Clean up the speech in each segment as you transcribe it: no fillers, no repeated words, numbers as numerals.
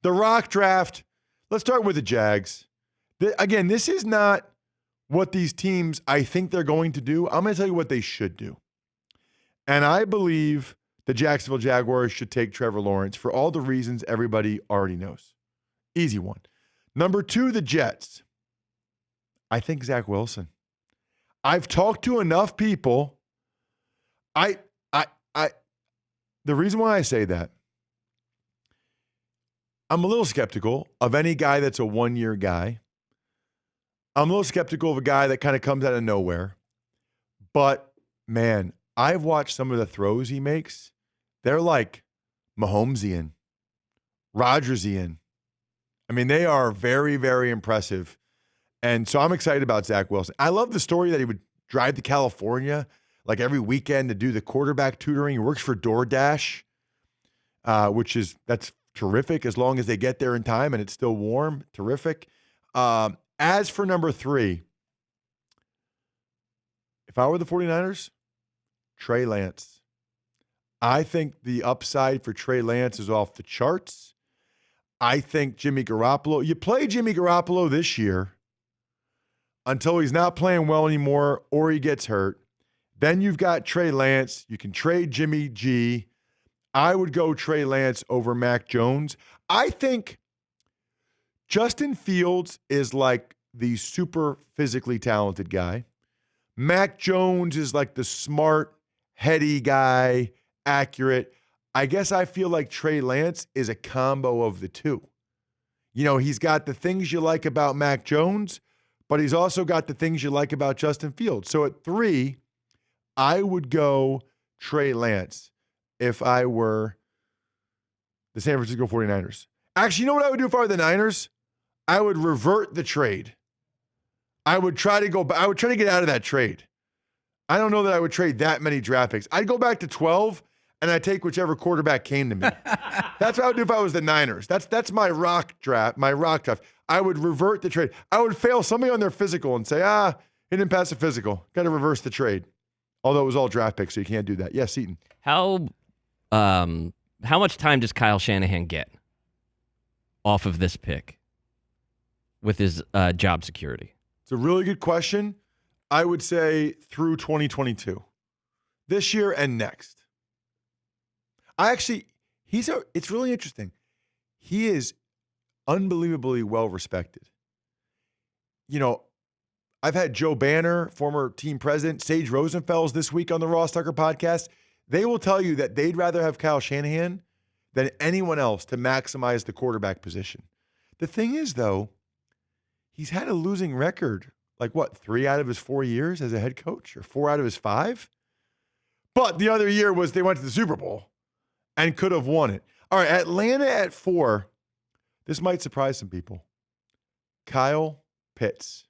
The Rock draft, let's start with the Jags. Again, this is not what these teams I think they're going to do. I'm going to tell you what they should do. And I believe the Jacksonville Jaguars should take Trevor Lawrence for all the reasons everybody already knows. Easy one. Number 2, the Jets. I think Zach Wilson. I've talked to enough people. The reason why I say that, I'm a little skeptical of any guy that's a one-year guy. I'm a little skeptical of a guy that kind of comes out of nowhere. But, man, I've watched some of the throws he makes. They're like Mahomesian, Rodgersian. I mean, they are very, very impressive. And so I'm excited about Zach Wilson. I love the story that he would drive to California like every weekend to do the quarterback tutoring. He works for DoorDash, that's terrific as long as they get there in time and it's still warm. Terrific. As for number 3, if I were the 49ers, Trey Lance. I think the upside for Trey Lance is off the charts. I think Jimmy Garoppolo, you play Jimmy Garoppolo this year until he's not playing well anymore or he gets hurt. Then you've got Trey Lance. You can trade Jimmy G. I would go Trey Lance over Mac Jones. I think Justin Fields is like the super physically talented guy. Mac Jones is like the smart, heady guy, accurate. I guess I feel like Trey Lance is a combo of the two. You know, he's got the things you like about Mac Jones, but he's also got the things you like about Justin Fields. So at 3, I would go Trey Lance if I were the San Francisco 49ers. Actually, you know what I would do if I were the Niners? I would revert the trade. I would try to get out of that trade. I don't know that I would trade that many draft picks. I'd go back to 12 and I'd take whichever quarterback came to me. That's what I would do if I was the Niners. That's my rock draft. I would revert the trade. I would fail somebody on their physical and say, he didn't pass the physical. Got to reverse the trade. Although it was all draft picks, so you can't do that. Yes, Seton. How much time does Kyle Shanahan get off of this pick with his job security? It's a really good question. I would say through 2022. This year and next. It's really interesting. He is unbelievably well respected. You know, I've had Joe Banner, former team president, Sage Rosenfels this week on the Ross Tucker podcast. They will tell you that they'd rather have Kyle Shanahan than anyone else to maximize the quarterback position. The thing is, though, he's had a losing record, 3 out of his 4 years as a head coach, or 4 out of his 5? But the other year was they went to the Super Bowl and could have won it. All right, Atlanta at 4. This might surprise some people. Kyle Pitts.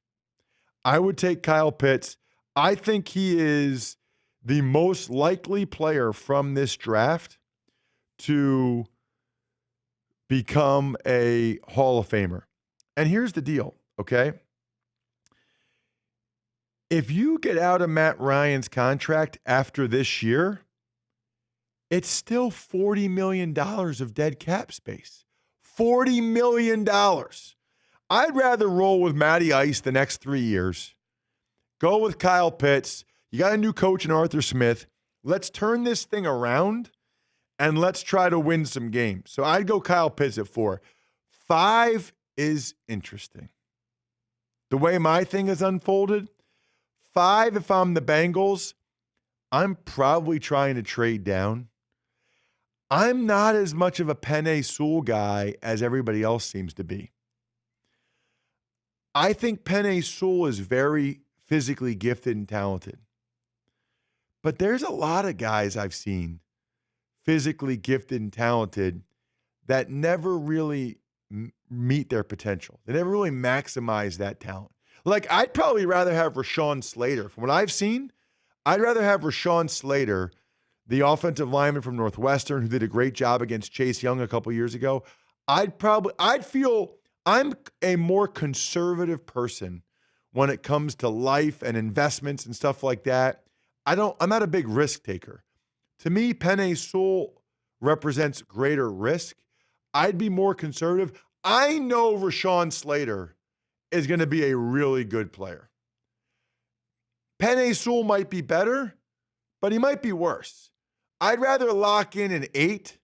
I would take Kyle Pitts. I think he is the most likely player from this draft to become a Hall of Famer. And here's the deal, okay? If you get out of Matt Ryan's contract after this year, it's still $40 million of dead cap space. $40 million. I'd rather roll with Matty Ice the next 3 years. Go with Kyle Pitts. You got a new coach in Arthur Smith. Let's turn this thing around and let's try to win some games. So I'd go Kyle Pitts at 4. 5 is interesting. The way my thing is unfolded, 5, if I'm the Bengals, I'm probably trying to trade down. I'm not as much of a Penei Sewell guy as everybody else seems to be. I think Penei Sewell is very physically gifted and talented. But there's a lot of guys I've seen physically gifted and talented that never really meet their potential. They never really maximize that talent. I'd probably rather have Rashawn Slater. From what I've seen, I'd rather have Rashawn Slater, the offensive lineman from Northwestern who did a great job against Chase Young a couple years ago. I'd feel I'm a more conservative person when it comes to life and investments and stuff like that. I'm not a big risk taker. To me, Penei Sewell represents greater risk. I'd be more conservative. I know Rashawn Slater is going to be a really good player. Penei Sewell might be better, but he might be worse. I'd rather lock in an 8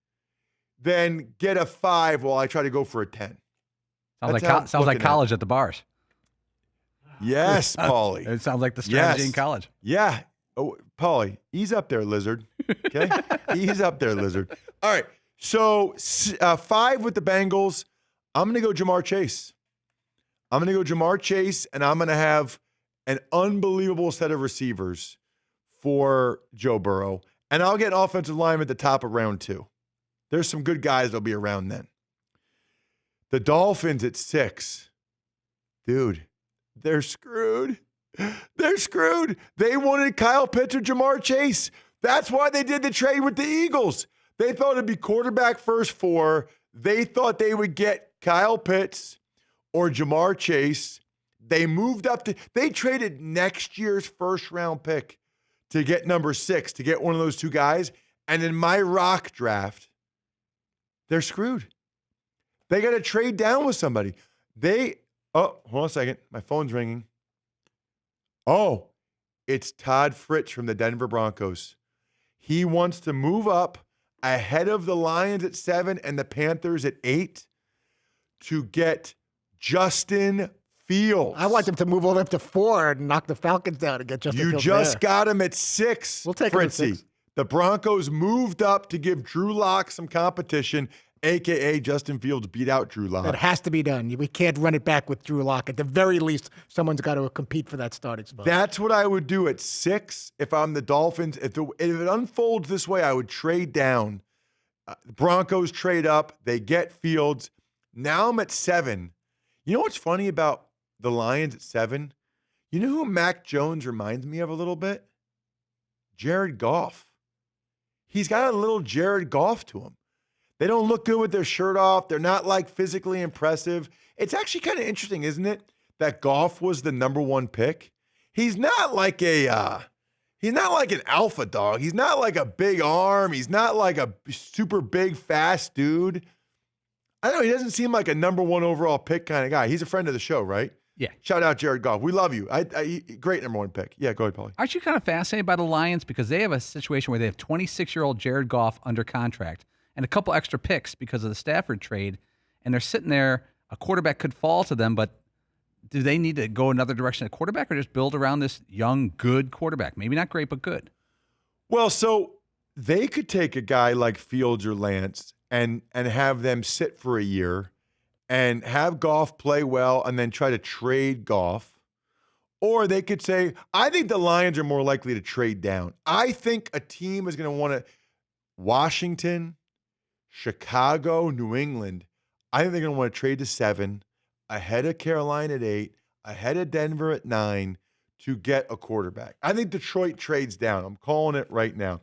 than get a 5 while I try to go for a 10. Sounds like college at the bars. Yes, Paulie. It sounds like the strategy in college. Yeah. Oh, Paulie, ease up there, lizard. Okay? Ease up there, lizard. All right. So 5 with the Bengals. I'm going to go Jamar Chase. I'm going to go Jamar Chase, and I'm going to have an unbelievable set of receivers for Joe Burrow. And I'll get offensive line at the top of round 2. There's some good guys that'll be around then. The Dolphins at 6. Dude, they're screwed. They're screwed. They wanted Kyle Pitts or Jamar Chase. That's why they did the trade with the Eagles. They thought it'd be quarterback first 4. They thought they would get Kyle Pitts or Jamar Chase. They moved up they traded next year's first round pick to get number 6, to get one of those 2 guys. And in my rock draft, they're screwed. They got to trade down with somebody. Hold on a second. My phone's ringing. Oh, it's Todd Fritz from the Denver Broncos. He wants to move up ahead of the Lions at 7 and the Panthers at 8 to get Justin Fields. I want them to move all the way up to 4 and knock the Falcons down and get Justin Fields. You just got him at 6, We'll take him at Fritzy. 6. The Broncos moved up to give Drew Lock some competition, a.k.a. Justin Fields beat out Drew Lock. That has to be done. We can't run it back with Drew Lock. At the very least, someone's got to compete for that starting spot. That's what I would do at 6 if I'm the Dolphins. If it unfolds this way, I would trade down. Broncos trade up. They get Fields. Now I'm at 7. You know what's funny about the Lions at 7? You know who Mac Jones reminds me of a little bit? Jared Goff. He's got a little Jared Goff to him. They don't look good with their shirt off. They're not like physically impressive. It's actually kind of interesting, isn't it, that Goff was the number 1 pick? He's not like he's not like an alpha dog. He's not like a big arm. He's not like a super big, fast dude. I don't know. He doesn't seem like a number 1 overall pick kind of guy. He's a friend of the show, right? Yeah. Shout out Jared Goff. We love you. Great number 1 pick. Yeah, go ahead, Paulie. Aren't you kind of fascinated by the Lions? Because they have a situation where they have 26-year-old Jared Goff under contract and a couple extra picks because of the Stafford trade, and they're sitting there. A quarterback could fall to them, but do they need to go another direction at quarterback or just build around this young, good quarterback? Maybe not great, but good. Well, so they could take a guy like Fields or Lance and have them sit for a year and have Goff play well and then try to trade Goff. Or they could say, I think the Lions are more likely to trade down. I think a team is going to want to Washington, Chicago, New England. I think they're going to want to trade to 7, ahead of Carolina at 8, ahead of Denver at 9 to get a quarterback. I think Detroit trades down. I'm calling it right now.